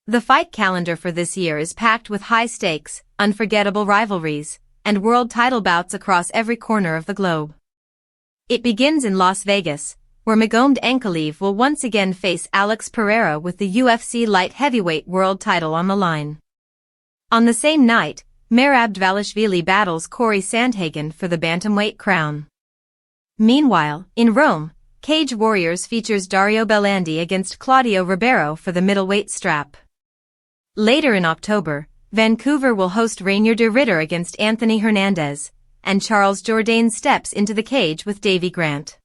The fight calendar for this year is packed with high stakes, unforgettable rivalries, and world title bouts across every corner of the globe. It begins in Las Vegas, where Magomed Ankalaev will once again face Alex Pereira with the UFC light heavyweight world title on the line. On the same night, Merab Dvalishvili battles Cory Sandhagen for the Bantamweight crown. Meanwhile, in Rome, Cage Warriors features Dario Bellandi against Claudio Ribeiro for the middleweight strap. Later in October, Vancouver will host Reinier de Ridder against Anthony Hernandez, and Charles Jourdain steps into the cage with Davy Grant.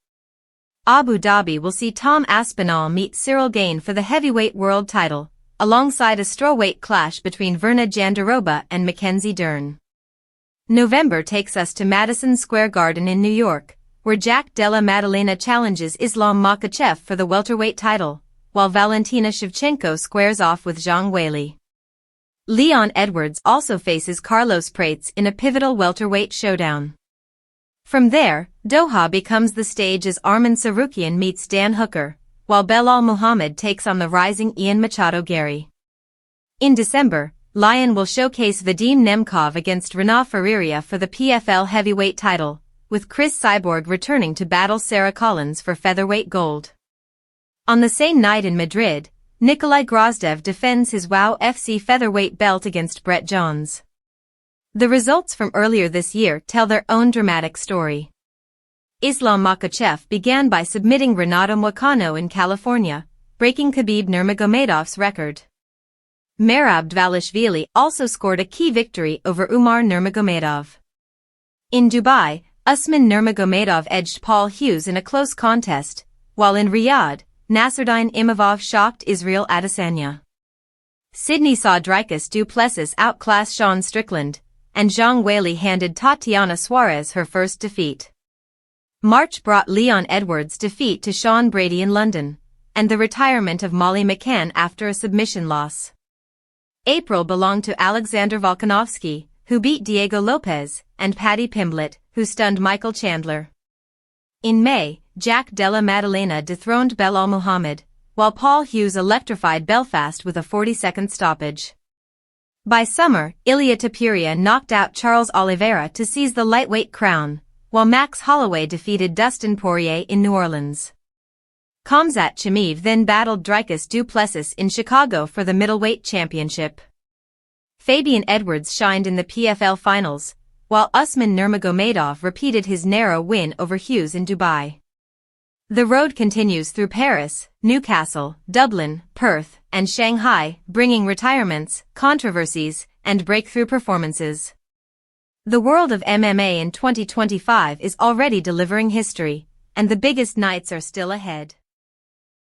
Abu Dhabi will see Tom Aspinall meet Ciryl Gane for the heavyweight world title, alongside a strawweight clash between Verna Jandiroba and Mackenzie Dern. November takes us to Madison Square Garden in New York, where Della Maddalena challenges Islam Makhachev for the welterweight title, while Valentina Shevchenko squares off with Zhang Weili. Leon Edwards also faces Carlos Prates in a pivotal welterweight showdown. From there, Doha becomes the stage as Arman Tsarukyan meets Dan Hooker, while Belal Muhammad takes on the rising Ian Machado Gary. In December, Lyon will showcase Vadim Nemkov against Renan Ferreria for the PFL heavyweight title, with Chris Cyborg returning to battle Sarah Collins for featherweight gold. On the same night in Madrid, Nikolai Grozdev defends his WOW FC featherweight belt against Brett Johns. The results from earlier this year tell their own dramatic story. Islam Makhachev began by submitting Renato Moicano in California, breaking Khabib Nurmagomedov's record. Merab Dvalishvili also scored a key victory over Umar Nurmagomedov. In Dubai, Usman Nurmagomedov edged Paul Hughes in a close contest, while in Riyadh, Nasruddin Imavov shocked Israel Adesanya. Sydney saw Dricus du Plessis outclass Sean Strickland, and Zhang Weili handed Tatiana Suarez her first defeat. March brought Leon Edwards' defeat to Sean Brady in London, and the retirement of Molly McCann after a submission loss. April belonged to Alexander Volkanovski, who beat Diego Lopez, and Paddy Pimblett, who stunned Michael Chandler. In May, Della Maddalena dethroned Belal Muhammad, while Paul Hughes electrified Belfast with a 40-second stoppage. By summer, Ilia Topuria knocked out Charles Oliveira to seize the lightweight crown, while Max Holloway defeated Dustin Poirier in New Orleans. Khamzat Chimaev then battled Dricus du Plessis in Chicago for the middleweight championship. Fabian Edwards shined in the PFL finals, while Usman Nurmagomedov repeated his narrow win over Hughes in Dubai. The road continues through Paris, Newcastle, Dublin, Perth, and Shanghai, bringing retirements, controversies, and breakthrough performances. The world of MMA in 2025 is already delivering history, and the biggest nights are still ahead.